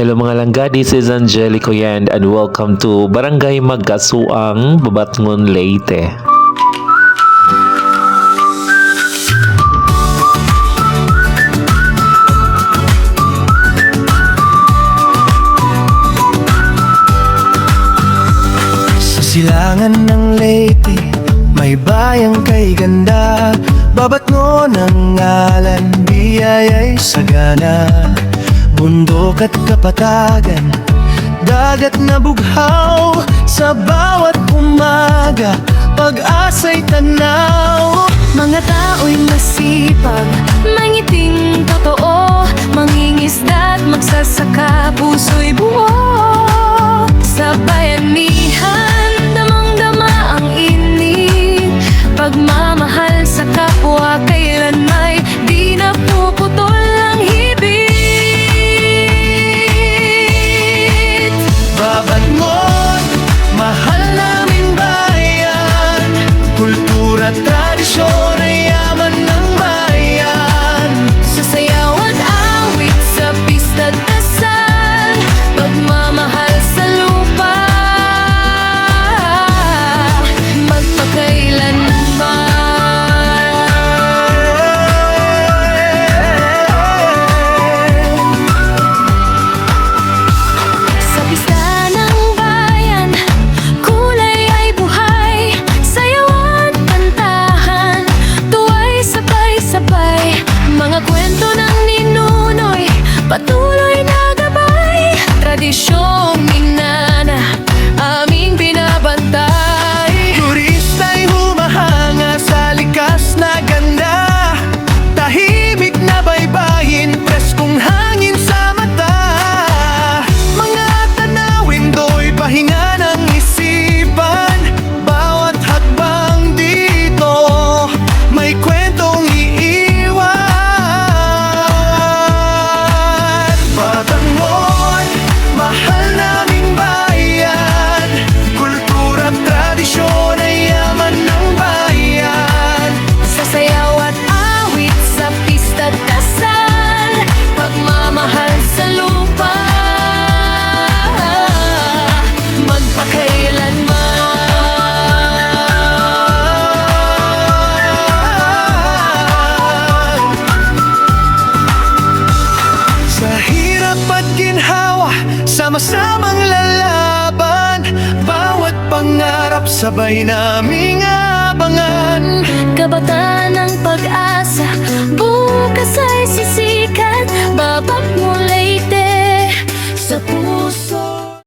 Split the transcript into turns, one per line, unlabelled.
Hello mga langga, this is Angelico yan and welcome to Barangay Magkasuang, Babatngon, Leyte.
Sa silangan ng Leyte, may bayang kay ganda. Babatngon ang ngalan, biyaya'y sagana. Bundok at kapatagan, dagat na bughaw. Sa bawat umaga, pag-asa'y tanaw.
Mga tao'y masipag, mangiting totoo, mangingisda at magsasaka, puso'y buo. Sa bayanihan, damang-dama ang init, pagmamahal sa kapwa, kailan may di napuputol ang hibit.
Babatngon, mahal naming bayan, kultura, tradisyon ay yaman ng bayan.
Sa sayaw at awit, sa pista at dasal, pagmamahal sa lupa, magpakailanman. Sa pista ng bayan, kulay ay buhay, sayaw at kantahan, tuwa'y sabay-sabay. Mga kwento ng ninunoy, patuloy na gabay, tradisyong minana, aming binabantay.
Turista'y humahanga sa likas na ganda, tahimik na baybayin, preskong hangin sa mata. Mga tanawin do'y pahinga ng isipan, bawat hakbang dito may kwentong iiwan. Batangon, mahal naming bayan, kultura at tradisyon ay yaman ng bayan.
Sa sayaw at awit, sa pista at dasal, pagmamahal sa lupa, magpakailanman.
Sa hirap at ginhawa, sama-samang lalaban, bawat pangarap sabay naming abangan.
Kabataan ng pag-asa, bukas ay sisikat, Babatngon,